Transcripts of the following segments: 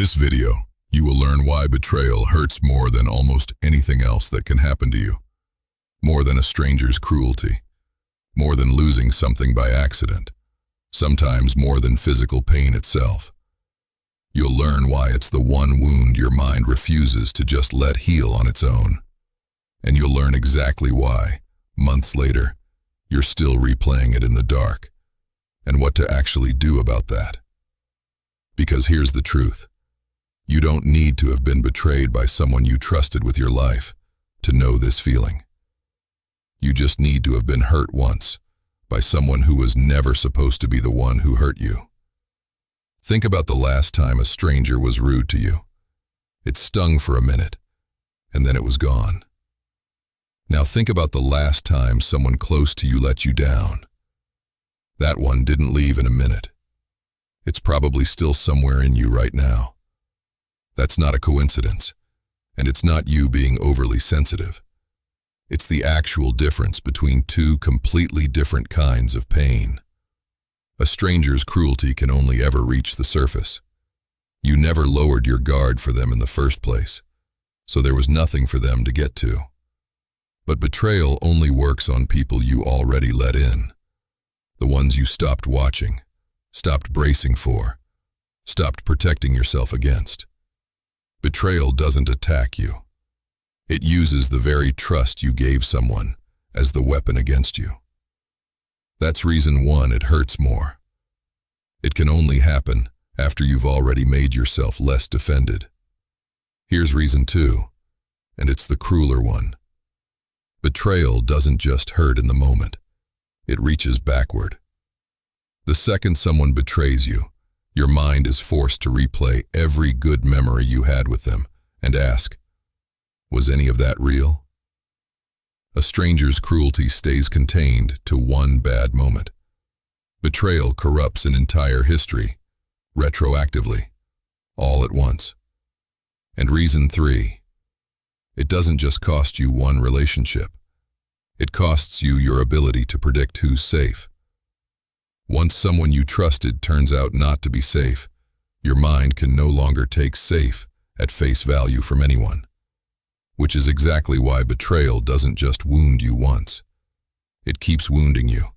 this video, you will learn why betrayal hurts more than almost anything else that can happen to you. More than a stranger's cruelty. More than losing something by accident. Sometimes more than physical pain itself. You'll learn why it's the one wound your mind refuses to just let heal on its own. And you'll learn exactly why, months later, you're still replaying it in the dark, and what to actually do about that. Because here's the truth. You don't need to have been betrayed by someone you trusted with your life to know this feeling. You just need to have been hurt once by someone who was never supposed to be the one who hurt you. Think about the last time a stranger was rude to you. It stung for a minute, and then it was gone. Now think about the last time someone close to you let you down. That one didn't leave in a minute. It's probably still somewhere in you right now. That's not a coincidence, and it's not you being overly sensitive. It's the actual difference between two completely different kinds of pain. A stranger's cruelty can only ever reach the surface. You never lowered your guard for them in the first place, so there was nothing for them to get to. But betrayal only works on people you already let in. The ones you stopped watching, stopped bracing for, stopped protecting yourself against. Betrayal doesn't attack you. It uses the very trust you gave someone as the weapon against you. That's reason one, it hurts more. It can only happen after you've already made yourself less defended. Here's reason two, and it's the crueler one. Betrayal doesn't just hurt in the moment. It reaches backward. The second someone betrays you, your mind is forced to replay every good memory you had with them and ask, was any of that real? A stranger's cruelty stays contained to one bad moment. Betrayal corrupts an entire history, retroactively, all at once. And reason three, it doesn't just cost you one relationship. It costs you your ability to predict who's safe. Once someone you trusted turns out not to be safe, your mind can no longer take safe at face value from anyone. Which is exactly why betrayal doesn't just wound you once. It keeps wounding you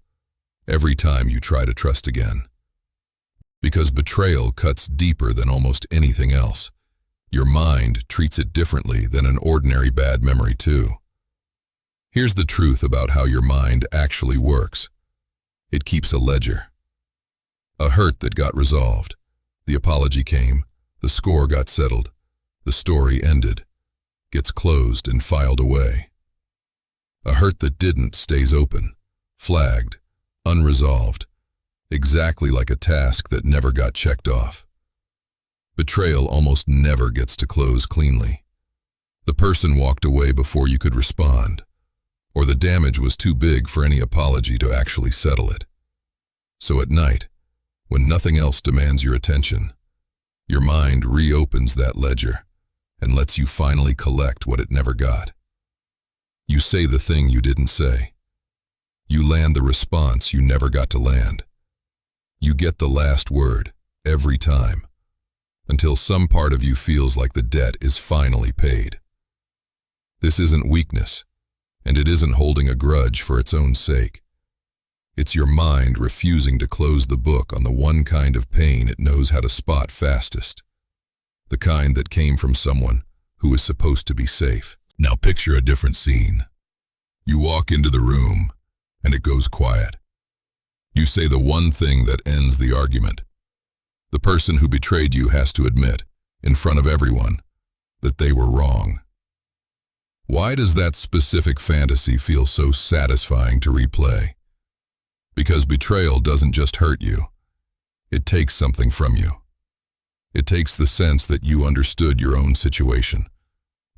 every time you try to trust again. Because betrayal cuts deeper than almost anything else. Your mind treats it differently than an ordinary bad memory too. Here's the truth about how your mind actually works. It keeps a ledger. A hurt that got resolved. The apology came. The score got settled. The story ended. Gets closed and filed away. A hurt that didn't stays open, flagged, unresolved, exactly like a task that never got checked off. Betrayal almost never gets to close cleanly. The person walked away before you could respond, or the damage was too big for any apology to actually settle it. So at night, when nothing else demands your attention, your mind reopens that ledger and lets you finally collect what it never got. You say the thing you didn't say. You land the response you never got to land. You get the last word every time, until some part of you feels like the debt is finally paid. This isn't weakness, and it isn't holding a grudge for its own sake. It's your mind refusing to close the book on the one kind of pain it knows how to spot fastest. The kind that came from someone who is supposed to be safe. Now picture a different scene. You walk into the room, and it goes quiet. You say the one thing that ends the argument. The person who betrayed you has to admit, in front of everyone, that they were wrong. Why does that specific fantasy feel so satisfying to replay? Because betrayal doesn't just hurt you. It takes something from you. It takes the sense that you understood your own situation,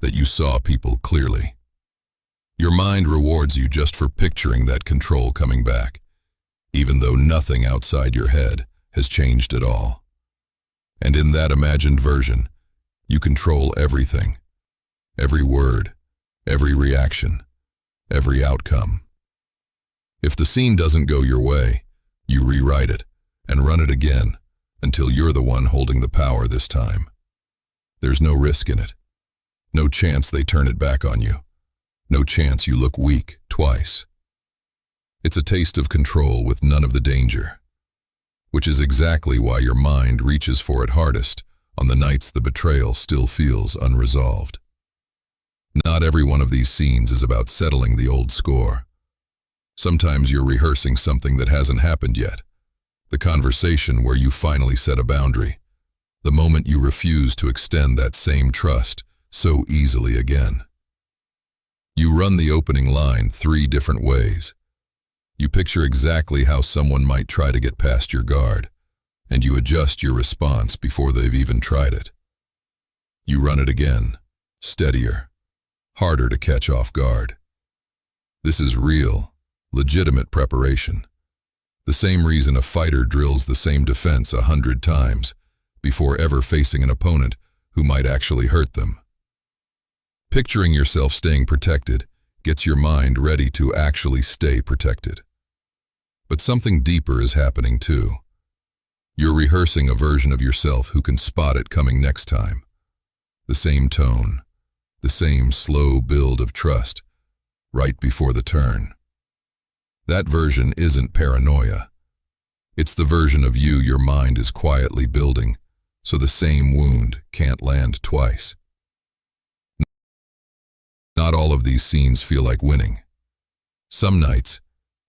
that you saw people clearly. Your mind rewards you just for picturing that control coming back, even though nothing outside your head has changed at all. And in that imagined version, you control everything, every word, every reaction, every outcome. If the scene doesn't go your way, you rewrite it and run it again until you're the one holding the power this time. There's no risk in it. No chance they turn it back on you. No chance you look weak twice. It's a taste of control with none of the danger, which is exactly why your mind reaches for it hardest on the nights the betrayal still feels unresolved. Not every one of these scenes is about settling the old score. Sometimes you're rehearsing something that hasn't happened yet, the conversation where you finally set a boundary, the moment you refuse to extend that same trust so easily again. You run the opening line 3 different ways. You picture exactly how someone might try to get past your guard, and you adjust your response before they've even tried it. You run it again, steadier, harder to catch off guard. This is real, legitimate preparation. The same reason a fighter drills the same defense 100 times before ever facing an opponent who might actually hurt them. Picturing yourself staying protected gets your mind ready to actually stay protected. But something deeper is happening too. You're rehearsing a version of yourself who can spot it coming next time. The same tone, the same slow build of trust, right before the turn. That version isn't paranoia. It's the version of you your mind is quietly building, so the same wound can't land twice. Not all of these scenes feel like winning. Some nights,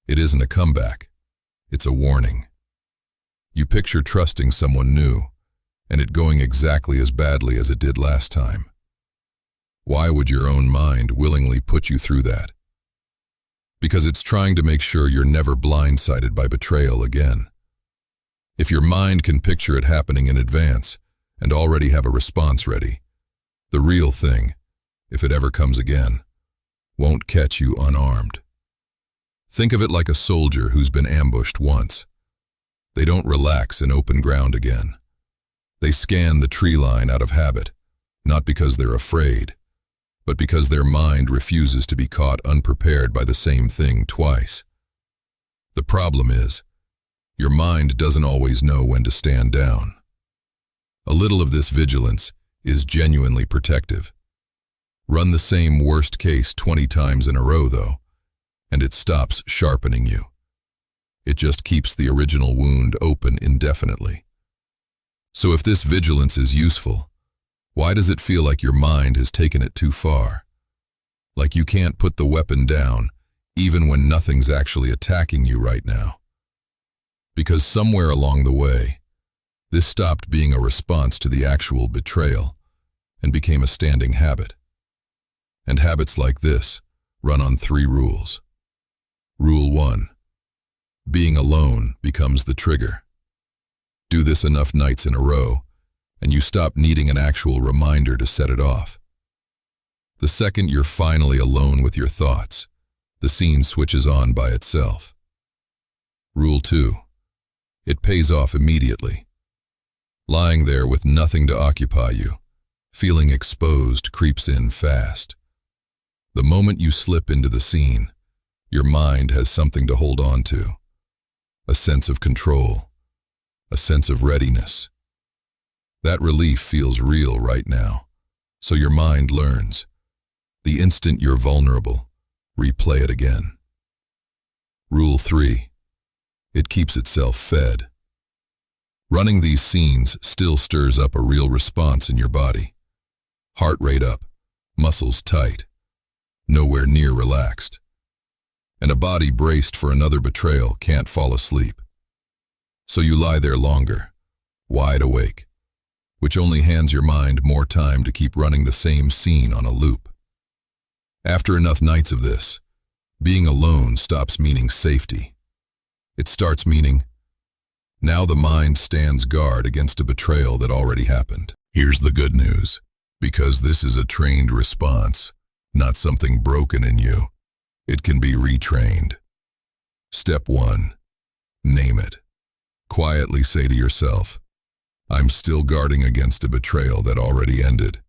it isn't a comeback, it's a warning. You picture trusting someone new, and it going exactly as badly as it did last time. Why would your own mind willingly put you through that? Because it's trying to make sure you're never blindsided by betrayal again. If your mind can picture it happening in advance and already have a response ready, the real thing, if it ever comes again, won't catch you unarmed. Think of it like a soldier who's been ambushed once. They don't relax in open ground again. They scan the tree line out of habit, not because they're afraid, but because their mind refuses to be caught unprepared by the same thing twice. The problem is, your mind doesn't always know when to stand down. A little of this vigilance is genuinely protective. Run the same worst case 20 times in a row, though, and it stops sharpening you. It just keeps the original wound open indefinitely. So if this vigilance is useful, why does it feel like your mind has taken it too far? Like you can't put the weapon down, even when nothing's actually attacking you right now? Because somewhere along the way, this stopped being a response to the actual betrayal and became a standing habit. And habits like this run on 3 rules. Rule 1. Being alone becomes the trigger. Do this enough nights in a row, and you stop needing an actual reminder to set it off. The second you're finally alone with your thoughts, the scene switches on by itself. Rule 2. It pays off immediately. Lying there with nothing to occupy you, feeling exposed creeps in fast. The moment you slip into the scene, your mind has something to hold on to. A sense of control, a sense of readiness. That relief feels real right now, so your mind learns. The instant you're vulnerable, replay it again. Rule 3. It keeps itself fed. Running these scenes still stirs up a real response in your body. Heart rate up, muscles tight, nowhere near relaxed. And a body braced for another betrayal can't fall asleep. So you lie there longer, wide awake, which only hands your mind more time to keep running the same scene on a loop. After enough nights of this, being alone stops meaning safety. It starts meaning, now the mind stands guard against a betrayal that already happened. Here's the good news. Because this is a trained response, not something broken in you, it can be retrained. Step 1. Name it. Quietly say to yourself, I'm still guarding against a betrayal that already ended.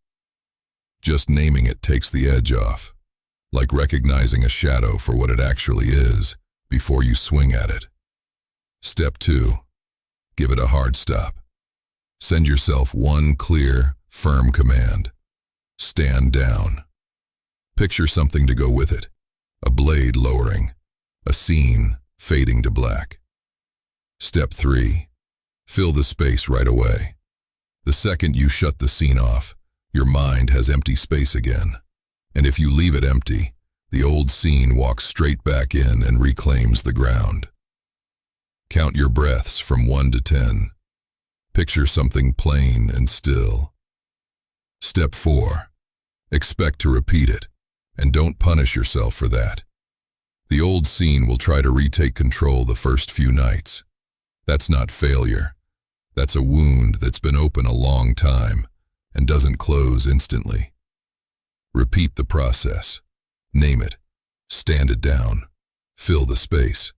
Just naming it takes the edge off, like recognizing a shadow for what it actually is before you swing at it. Step 2. Give it a hard stop. Send yourself one clear, firm command. Stand down. Picture something to go with it. A blade lowering. A scene fading to black. Step 3. Fill the space right away. The second you shut the scene off, your mind has empty space again. And if you leave it empty, the old scene walks straight back in and reclaims the ground. Count your breaths from 1 to 10. Picture something plain and still. Step 4. Expect to repeat it, and don't punish yourself for that. The old scene will try to retake control the first few nights. That's not failure. That's a wound that's been open a long time and doesn't close instantly. Repeat the process. Name it. Stand it down. Fill the space.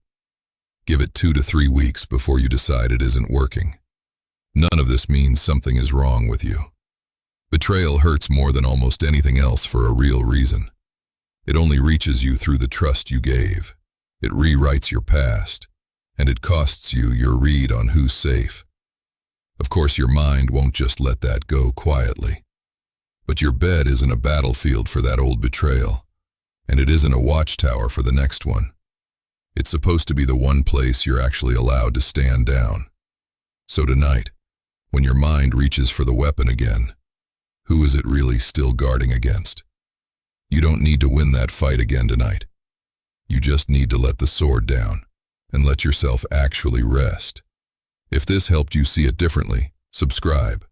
Give it 2 to 3 weeks before you decide it isn't working. None of this means something is wrong with you. Betrayal hurts more than almost anything else for a real reason. It only reaches you through the trust you gave. It rewrites your past, and it costs you your read on who's safe. Of course, your mind won't just let that go quietly. But your bed isn't a battlefield for that old betrayal, and it isn't a watchtower for the next one. It's supposed to be the one place you're actually allowed to stand down. So tonight, when your mind reaches for the weapon again, who is it really still guarding against? You don't need to win that fight again tonight. You just need to let the sword down and let yourself actually rest. If this helped you see it differently, subscribe.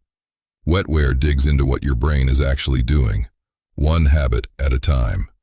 Wetware digs into what your brain is actually doing, one habit at a time.